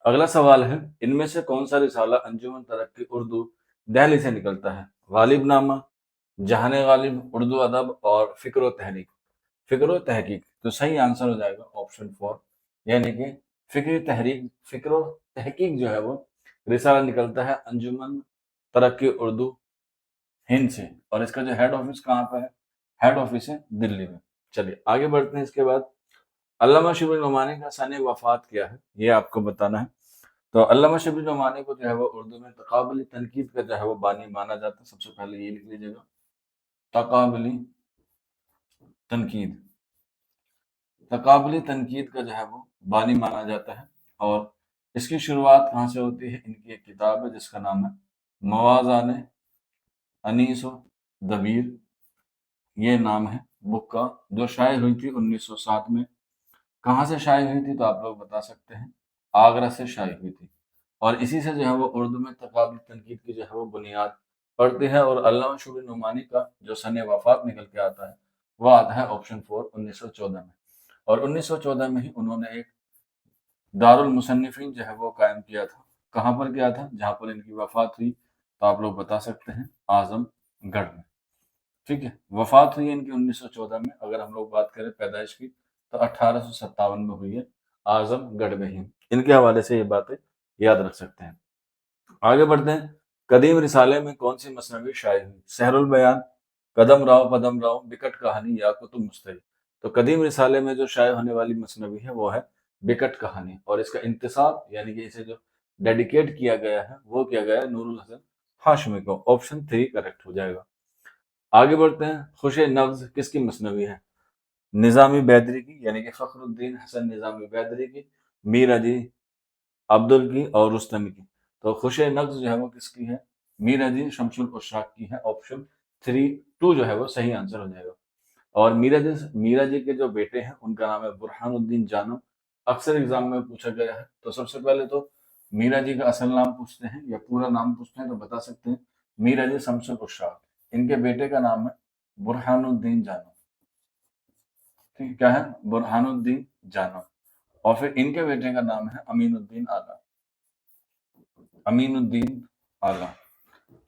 اگلا سوال ہے، ان میں سے کون سا رسالہ انجمن ترقی اردو دہلی سے نکلتا ہے؟ غالب نامہ، جہان غالب، اردو ادب، اور فکر و تحریک؟ فکر و تحقیق، تو صحیح آنسر ہو جائے گا آپشن 4، یعنی کہ فکر و تحقیق جو ہے وہ رسالہ نکلتا ہے انجمن ترقی اردو ہند سے، اور اس کا جو ہیڈ آفس کہاں پہ ہے؟ ہیڈ آفس ہے دلی میں۔ چلیے آگے بڑھتے ہیں۔ اس کے بعد علامہ شبلی نعمانی کا سن وفات کیا ہے، یہ آپ کو بتانا ہے۔ تو علامہ شبلی نعمانی کو جو ہے وہ اردو میں تقابلی تنقید کا جو ہے وہ بانی مانا جاتا ہے۔ سب سے پہلے یہ لکھ لیجیے گا، تقابلی تنقید، تقابلی تنقید کا جو ہے وہ بانی مانا جاتا ہے۔ اور اس کی شروعات کہاں سے ہوتی ہے؟ ان کی ایک کتاب ہے جس کا نام ہے موازان انیس و دبیر، یہ نام ہے بک کا، جو شائع ہوئی تھی 1907 میں۔ کہاں سے شائع ہوئی تھی؟ تو آپ لوگ بتا سکتے ہیں، آگرہ سے شائع ہوئی تھی، اور اسی سے جو ہے وہ اردو میں تقابلی تنقید کی جو ہے وہ بنیاد پڑتی ہے۔ اور علامہ شبلی نعمانی کا جو سن وفات نکل کے آتا ہے وہ آتا ہے آپشن 4، 1914 میں۔ اور 1914 میں ہی انہوں نے ایک دارالمصنفین جو ہے وہ قائم کیا تھا۔ کہاں پر کیا تھا؟ جہاں پر ان کی وفات ہوئی، تو آپ لوگ بتا سکتے ہیں اعظم گڑھ میں۔ ٹھیک ہے، وفات ہوئی ہے ان کی 1914 میں۔ اگر ہم لوگ بات کریں پیدائش کی تو 1857 میں ہوئی ہے، اعظم گڑھ میں ہی۔ ان کے حوالے سے یہ باتیں یاد رکھ سکتے ہیں۔ آگے بڑھتے ہیں۔ قدیم رسالے میں کون سی مثنوی شائع ہوئی؟ سحر البیان، قدم راؤ پدم راؤ، بکٹ کہانی، یا کتب مستری؟ تو قدیم رسالے میں جو شائع ہونے والی مثنوی ہے وہ ہے بکٹ کہانی، اور اس کا انتساب یعنی کہ اسے جو ڈیڈیکیٹ کیا گیا ہے وہ کیا گیا ہے نور الحسن ہاشمی کو۔ آپشن 3 کریکٹ ہو جائے گا۔ آگے بڑھتے ہیں۔ خوش نغز کس کی مثنوی ہے؟ نظامی بیدری کی، یعنی کہ فخر الدین حسن نظامی بیدری کی، میر علی عبدل کی، اور رستمی کی؟ تو خوش نغز جو ہے وہ کس کی ہے؟ میر علی شمس الاشراق کی ہے۔ آپشن 2 جو ہے وہ صحیح آنسر ہو جائے گا۔ اور میرا جی کے جو بیٹے ہیں ان کا نام ہے برہان الدین جانم۔ اکثر ایگزام میں پوچھا گیا ہے، تو سب سے پہلے تو میرا جی کا اصل نام پوچھتے ہیں یا پورا نام پوچھتے ہیں، تو بتا سکتے ہیں میر علی شمس الاشراق۔ ان کے بیٹے کا نام ہے برہان الدین جانم، ٹھیک ہے، کیا ہے؟ برہان الدین جانم۔ اور پھر ان کے بیٹے کا نام ہے امین الدین اعلیٰ، امین الدین اعلیٰ۔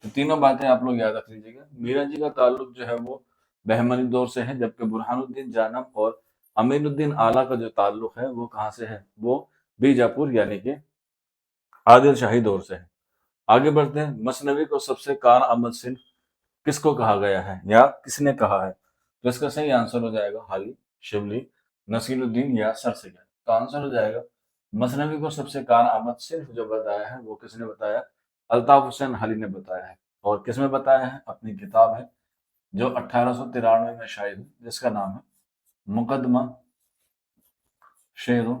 تو تینوں باتیں آپ لوگ یاد رکھ لیجیے گا۔ میرا جی کا تعلق جو ہے وہ بہمنی دور سے ہے، جبکہ برہان الدین جانم اور امین الدین اعلیٰ کا جو تعلق ہے وہ کہاں سے ہے؟ وہ بیجاپور یعنی کہ عادل شاہی دور سے ہے۔ آگے بڑھتے ہیں۔ مثنوی کو سب سے کارآمد صنف کس کو کہا گیا ہے یا کس نے کہا ہے؟ تو اس کا صحیح آنسر ہو جائے گا حالی، شبلی، نصیر الدین یا سر سید۔ تو آنسر ہو جائے گا مثنوی کو سب سے کارآمد صنف جو بتایا ہے وہ کس نے بتایا؟ الطاف حسین حالی نے بتایا ہے۔ اور کس میں بتایا ہے؟ اپنی کتاب ہے جو 1893 میں شائع ہوئی، جس کا نام ہے مقدمہ شعر و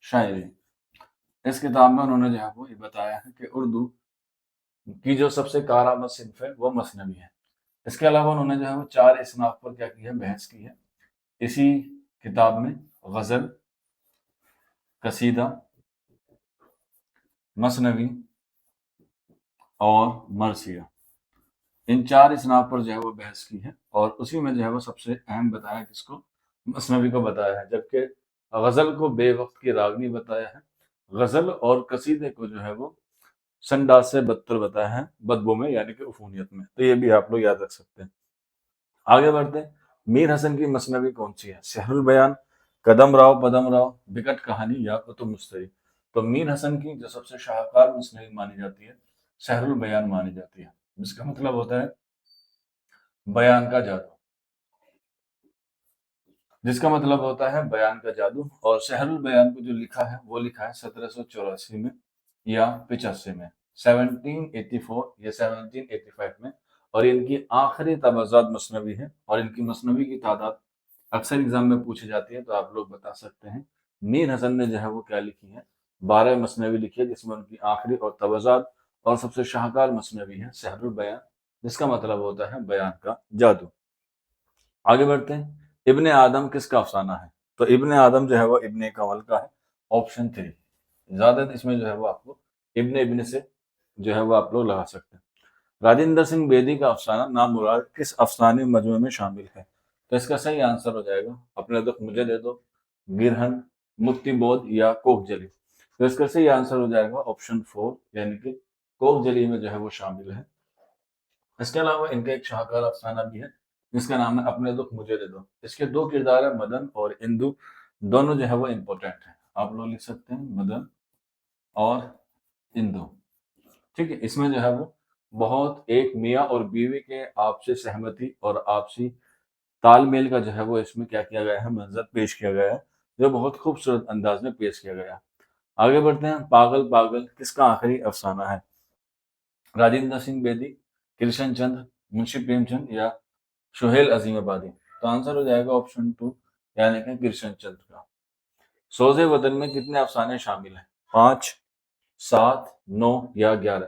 شاعری۔ اس کتاب میں انہوں نے جو ہے وہ یہ بتایا ہے کہ اردو کی جو سب سے کارآمد صنف ہے وہ مثنوی ہے۔ اس کے علاوہ انہوں نے جو ہے وہ 4 اصناف پر کیا کی ہے؟ بحث کی ہے اسی کتاب میں: غزل، قصیدہ، مثنوی اور مرثیہ۔ ان 4 اصناف پر جو ہے وہ بحث کی ہے، اور اسی میں جو ہے وہ سب سے اہم بتایا کس کو؟ مثنوی کو بتایا ہے۔ جبکہ غزل کو بے وقت کی راگنی بتایا ہے، غزل اور قصیدے کو جو ہے وہ سنداز سے بدتر بتایا ہے، بدبو میں یعنی کہ عفونیت میں۔ تو یہ بھی آپ لوگ یاد رکھ سکتے ہیں۔ آگے بڑھتے ہیں۔ میر حسن کی مثنوی کون سی ہے؟ سحر البیان، قدم راؤ پدم راؤ، بکٹ کہانی، یا کتب مستری؟ تو میر حسن کی جو سب سے شاہکار مثنوی مانی جاتی ہے سحر البیان مانی جاتی ہے، جس کا مطلب ہوتا ہے بیان کا جادو، جس کا مطلب ہوتا ہے بیان کا جادو۔ اور سحر البیان کو جو لکھا ہے وہ لکھا ہے 1784 میں یا 85 میں، 1784 یا 1785 میں۔ اور ان کی آخری تبعزات مثنوی ہے، اور ان کی مثنوی کی تعداد اکثر ایگزام میں پوچھی جاتی ہے، تو آپ لوگ بتا سکتے ہیں میر حسن نے جو ہے وہ کیا لکھی ہے؟ 12 مثنوی لکھی ہے، جس میں ان کی آخری اور تبعزات اور سب سے شاہکار مثنوی ہے سحر البیان، جس کا مطلب ہوتا ہے بیان کا جادو۔ آگے بڑھتے ہیں۔ ابن آدم کس کا افسانہ ہے؟ تو ابن آدم جو ہے وہ ابن کنول کا ہے۔ آپشن 3، زیادہ اس میں جو ہے وہ آپ کو ابن سے جو ہے وہ آپ لوگ لگا سکتے ہیں۔ راجندر سنگھ بیدی کا افسانہ نامراد کس افسانے مجموعے میں شامل ہے؟ تو اس کا صحیح آنسر ہو جائے گا اپنے دکھ مجھے دے دو، گرہن، مکتی بودھ، یا کوک جلی؟ تو اس کا صحیح آنسر ہو جائے گا آپشن 4 یعنی کہ کوک جلی میں جو ہے وہ شامل ہے۔ اس کے علاوہ ان کا ایک شاہکار افسانہ بھی ہے جس کا نام ہے اپنے دکھ مجھے دے دو۔ اس کے دو کردار ہیں مدن اور اندو، دونوں جو ہے وہ امپورٹنٹ ہیں، آپ لوگ لکھ سکتے ہیں مدن اور اندو، ٹھیک ہے۔ اس میں جو ہے وہ بہت ایک میاں اور بیوی کے آپسی سہمتی اور آپسی تال میل کا جو ہے وہ اس میں کیا کیا گیا ہے، منظر پیش کیا گیا ہے، جو بہت خوبصورت انداز میں پیش کیا گیا ہے۔ آگے بڑھتے ہیں، پاگل پاگل کس کا آخری افسانہ ہے؟ راجندر سنگھ بیدی، کرشن چندر، منشی پریم چند یا سہیل عظیم آبادی؟ تو آنسر ہو جائے گا آپشن 2 یعنی کہ کرشن چندر کا۔ سوز وطن میں کتنے افسانے شامل ہیں؟ 5، 7، 9 یا 11؟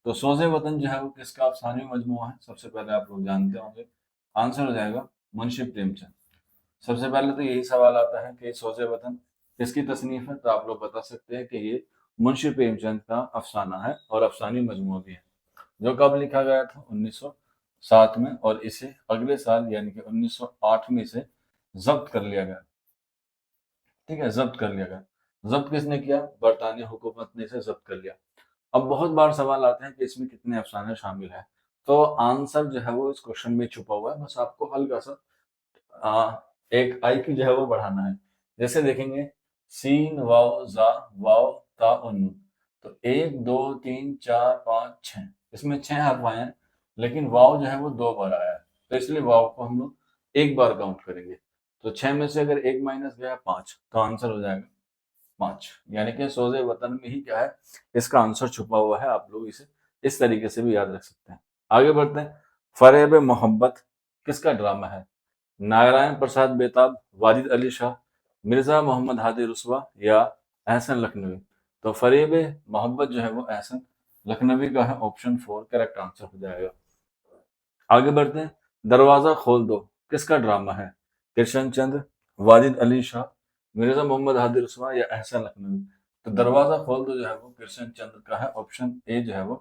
تو سوز وطن جو ہے وہ کس کا افسانوی مجموعہ ہے؟ سب سے پہلے آپ لوگ جانتے ہوں گے، آنسر ہو جائے گا منشی پریم چند۔ سب سے پہلے تو یہی سوال آتا ہے کہ سوز وطن کس کی تصنیف ہے؟ تو آپ لوگ بتا سکتے ہیں کہ یہ منشی پریم چند کا افسانہ ہے اور افسانوی مجموعہ بھی ہے، جو کب لکھا گیا تھا؟ 1907 میں، اور اسے اگلے سال یعنی کہ 1908 میں اسے ضبط کر لیا گیا، ٹھیک ہے، ضبط کر لیا گیا۔ ضبط کس نے کیا؟ برطانوی حکومت نے اسے ضبط کر لیا۔ اب بہت بار سوال آتے ہیں کہ اس میں کتنے افسانے شامل ہیں، تو آنسر جو ہے وہ اس کوشچن میں چھپا ہوا ہے، بس آپ کو ہلکا سا ایک آئی کی جو ہے وہ بڑھانا ہے۔ جیسے دیکھیں گے سین واو زا واو تا ان، تو 1 2 3 4 5 6، اس میں 6 حرف آئے ہیں، لیکن واو جو ہے وہ 2 بار آیا ہے، تو اس لیے واو کو ہم لوگ ایک بار کاؤنٹ کریں گے، تو 6 میں سے اگر ایک مائنس گیا 5، تو آنسر ہو جائے گا 5، یعنی کہ سوز وطن میں ہی کیا ہے، اس کا آنسر چھپا ہوا ہے۔ آپ لوگ اسے اس طریقے سے بھی یاد رکھ سکتے ہیں۔ آگے بڑھتے ہیں، فریب محبت کس کا ڈرامہ ہے؟ نارائن پرساد بیتاب، واجد علی شاہ، مرزا محمد ہادی رسوا یا احسن لکھنوی؟ تو فریب محبت جو ہے وہ احسن لکھنوی کا ہے، آپشن 4 کریکٹ آنسر ہو جائے گا۔ آگے بڑھتے ہیں، دروازہ کھول دو کس کا ڈرامہ ہے؟ کرشن چندر، واجد علی شاہ، مرزا محمد ہادی رسوا یا احسن لکھنوی؟ تو دروازہ کھول دو جو ہے وہ کرشن چندر کا ہے، آپشن اے جو ہے وہ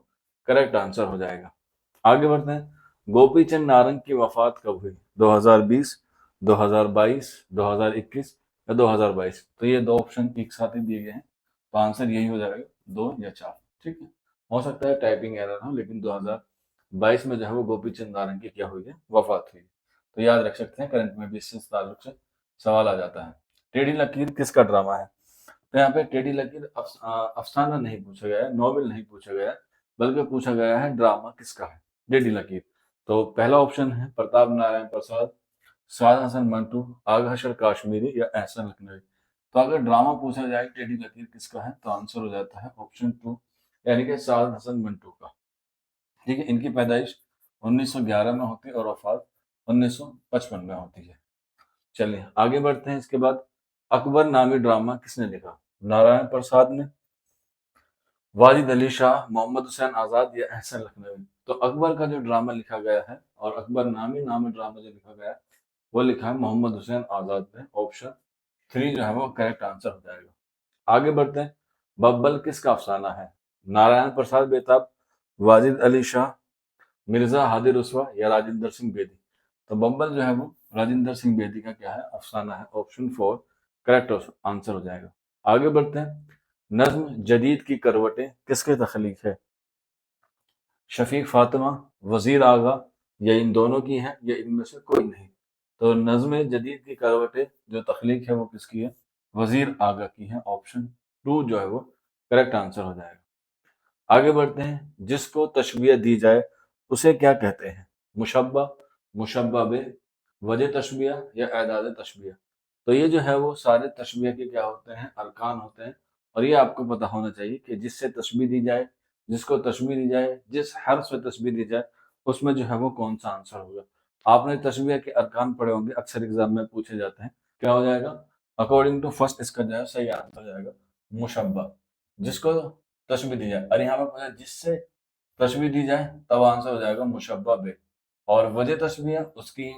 کریکٹ آنسر ہو جائے گا۔ آگے بڑھتے ہیں، گوپی چند نارنگ کی وفات کب ہوئی؟ 2020، 2022، 2021 یا 2022؟ تو یہ دو آپشن ایک ساتھ ہی دیے گئے ہیں، تو آنسر یہی ہو جائے گا 2 یا 4، ٹھیک ہے۔ ہو سکتا ہے ٹائپنگ ایرر ہو، لیکن 2022 میں جو ہے وہ گوپی چند نارنگ کی کیا ہوئی ہے؟ وفات ہوئی۔ تو یاد رکھ سکتے ہیں، کرنٹ میں بھی اس سے تعلق سے سوال آ جاتا ہے۔ ٹیڑھی لکیر کس کا ڈرامہ ہے؟ تو یہاں پہ ٹیڑھی لکیر افسانہ نہیں پوچھا گیا ہے، ناول نہیں پوچھا گیا ہے، بلکہ پوچھا گیا ہے ڈرامہ کس کا ہے، ٹیڑھی لکیر۔ تو پہلا آپشن ہے پرتاپ نارائن پرساد، سعاد حسن منٹو، آغا حشر کاشمیری یا احسن لکھنوی؟ تو اگر ڈرامہ پوچھا جائے ٹیڑھی لکیر کس کا ہے، تو آنسر ہو جاتا ہے آپشن 2 یعنی کہ سعاد حسن منٹو کا، ٹھیک ہے۔ ان کی پیدائش 1911 میں ہوتی ہے اور وفات 1955 میں ہوتی ہے۔ چلیے آگے بڑھتے ہیں، اس کے بعد اکبر نامی ڈرامہ کس نے لکھا؟ نارائن پرساد نے، واجد علی شاہ، محمد حسین آزاد یا احسن لکھنوی؟ تو اکبر کا جو ڈرامہ لکھا گیا ہے اور اکبر نامی ڈرامہ جو لکھا گیا ہے وہ لکھا ہے محمد حسین آزاد نے، آپشن 3 جو ہے وہ کریکٹ آنسر ہو جائے گا۔ آگے بڑھتے ہیں، ببل کس کا افسانہ ہے؟ نارائن پرساد بیتاب، واجد علی شاہ، مرزا ہادی رسوا یا راجندر سنگھ بیدی؟ تو ببل جو ہے وہ راجندر سنگھ بیدی کا کیا ہے؟ افسانہ ہے، آپشن 4 کریکٹ آنسر ہو جائے گا۔ آگے بڑھتے ہیں، نظم جدید کی کروٹیں کس کے تخلیق ہے؟ شفیق فاطمہ، وزیر آغا یا ان دونوں کی ہیں یا ان میں سے کوئی نہیں؟ تو نظم جدید کی کروٹیں جو تخلیق ہے وہ کس کی ہے؟ وزیر آغا کی ہے، آپشن 2 جو ہے وہ کریکٹ آنسر ہو جائے گا۔ آگے بڑھتے ہیں، جس کو تشبیہ دی جائے اسے کیا کہتے ہیں؟ مشبہ، مشبہ بہ، وجہ تشبیہ یا اعداد تشبیہ؟ تو یہ جو ہے وہ سارے تشبیہ کے کیا ہوتے ہیں؟ ارکان ہوتے ہیں، اور یہ آپ کو پتہ ہونا چاہیے کہ جس سے تشبیہ دی جائے، جس کو تشبیہ دی جائے، جس حرف سے تشبیہ دی جائے، اس میں جو ہے وہ کون سا آنسر ہوگا۔ آپ نے تشبیہ کے ارکان پڑھے ہوں گے، اکثر ایگزام میں پوچھے جاتے ہیں، کیا ہو جائے گا؟ اکارڈنگ ٹو فرسٹ اس کا جو ہے صحیح آنسر ہو جائے گا مشبہ، جس کو تشبیہ دی جائے، اور یہاں پہ پوچھا جس سے تشبیہ دی جائے، تب آنسر ہو جائے گا مشبہ بہ، اور وجہ تشبیہ اس کی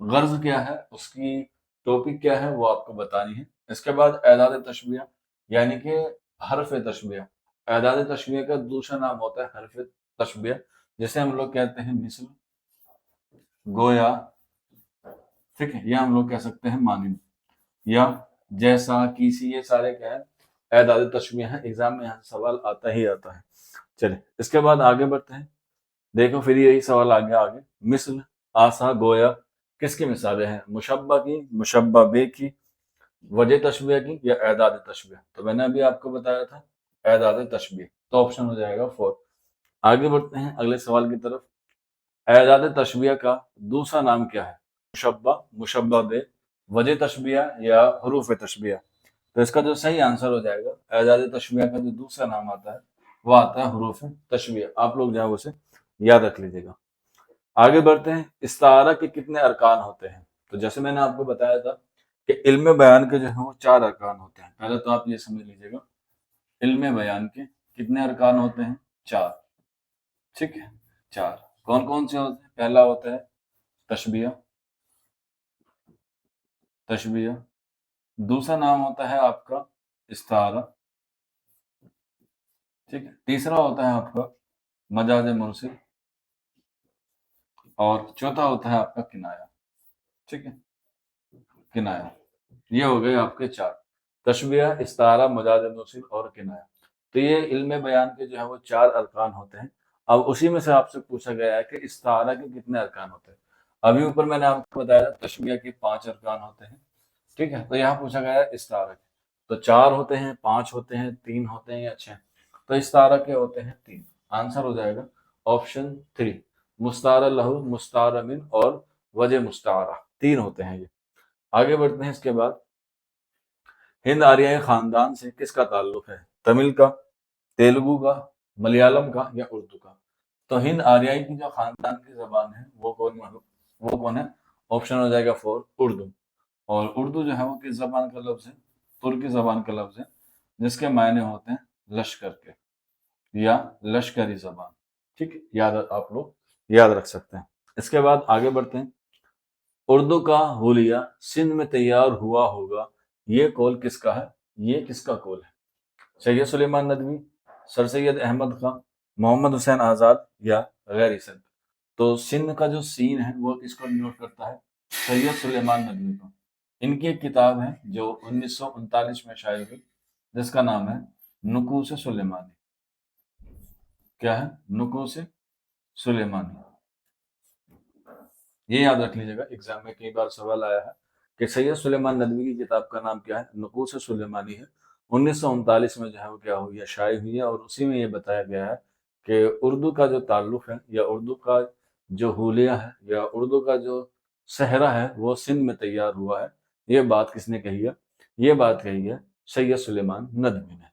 غرض کیا ہے، اس کی ٹاپک کیا ہے، وہ آپ کو بتانی ہے۔ اس کے بعد اعداد تشبیہ یعنی کہ حرف تشبیہ، اعداد تشبیہ کا دوسرا نام ہوتا ہے حرف تشبیہ، جسے ہم لوگ کہتے ہیں مثل، گویا، ٹھیک ہے، یا ہم لوگ کہہ سکتے ہیں مانند، یا جیسا، کیسی، یہ سارے کیا ہے اعداد تشبیہ ہیں، ایگزام میں یہاں سے سوال آتا ہی آتا ہے۔ چلیں اس کے بعد آگے بڑھتے ہیں، دیکھو پھر یہی سوال آگے مثل، آسا، گویا کس کی مثالیں ہیں؟ مشبہ کی، مشبہ بے کی، وجہ تشبیہ کی، یا اعداد تشبیہ؟ تو میں نے ابھی آپ کو بتایا تھا اعداد تشبیہ، تو آپشن ہو جائے گا 4۔ آگے بڑھتے ہیں اگلے سوال کی طرف، اعداد تشبیہ کا دوسرا نام کیا ہے؟ مشبہ، مشبہ بے، وجہ تشبیہ یا حروف تشبیہ؟ تو اس کا جو صحیح آنسر ہو جائے گا، اعداد تشبیہ کا جو دوسرا نام آتا ہے وہ آتا ہے حروف تشبیہ۔ آپ لوگ جو ہے اسے یاد رکھ لیجیے گا۔ آگے بڑھتے ہیں، استعارہ کے کتنے ارکان ہوتے ہیں؟ تو جیسے میں نے آپ کو بتایا تھا کہ علم بیان کے جو ہیں وہ 4 ارکان ہوتے ہیں۔ پہلے تو آپ یہ سمجھ لیجیے گا، علم بیان کے کتنے ارکان ہوتے ہیں؟ 4، ٹھیک ہے، 4۔ کون کون سے ہوتے ہیں؟ پہلا ہوتا ہے تشبیہ، تشبیہ، دوسرا نام ہوتا ہے آپ کا استعارہ، ٹھیک ہے، تیسرا ہوتا ہے آپ کا مجاز مرسل، اور چوتھا ہوتا ہے آپ کا کنایا، ٹھیک ہے، کنایا۔ یہ ہو گئے آپ کے 4، تشبیہ، استعارہ، مجاز مرسل اور کنایا۔ تو یہ علم بیان کے جو ہے وہ 4 ارکان ہوتے ہیں۔ اب اسی میں سے آپ سے پوچھا گیا ہے کہ استعارہ کے کتنے ارکان ہوتے ہیں۔ ابھی اوپر میں نے آپ کو بتایا تشبیہ کے 5 ارکان ہوتے ہیں، ٹھیک ہے، تو یہاں پوچھا گیا ہے استعارہ کے، تو 4 ہوتے ہیں، 5 ہوتے ہیں، 3 ہوتے ہیں یا 6؟ تو استعارہ کے ہوتے ہیں 3۔ آنسر ہو جائے گا آپشن 3، مستعار لہو، مستعار من اور وجہ مستعارہ، 3 ہوتے ہیں یہ۔ آگے بڑھتے ہیں، اس کے بعد ہند آریائی خاندان سے کس کا تعلق ہے؟ تمل کا، تیلگو کا، ملیالم کا یا اردو کا؟ تو ہند آریائی کی جو خاندان کی زبان ہے وہ کون ہے؟ آپشن ہو جائے گا 4، اردو۔ اور اردو جو ہے وہ کس زبان کا لفظ ہے؟ ترکی زبان کا لفظ ہے، جس کے معنی ہوتے ہیں لشکر کے یا لشکری زبان، ٹھیک ہے، آپ لوگ یاد رکھ سکتے ہیں۔ اس کے بعد آگے بڑھتے ہیں، اردو کا حلیہ سندھ میں تیار ہوا ہوگا، یہ قول کس کا ہے؟ یہ کس کا قول ہے؟ سید سلیمان ندوی، سر سید احمد خان، محمد حسین آزاد یا غیر سند؟ تو سندھ کا جو سین ہے وہ کس کو ڈینوٹ کرتا ہے؟ سید سلیمان ندوی کو۔ ان کی ایک کتاب ہے جو 1939 میں شائع ہوئی، جس کا نام ہے نکوس سلیمانی۔ کیا ہے؟ نکوس سلیمانی۔ یہ یاد رکھ لیجیے گا، ایگزام میں کئی بار سوال آیا ہے کہ سید سلیمان ندوی کی کتاب کا نام کیا ہے؟ نکوس سلیمانی ہے، 1939 میں جو ہے وہ کیا ہوئی ہے؟ شائع ہوئی ہے، اور اسی میں یہ بتایا گیا ہے کہ اردو کا جو تعلق ہے یا اردو کا جو حلیہ ہے یا اردو کا جو صحرا ہے وہ سندھ میں تیار ہوا ہے۔ یہ بات کس نے کہی ہے؟ یہ بات کہی ہے سید سلیمان ندوی نے۔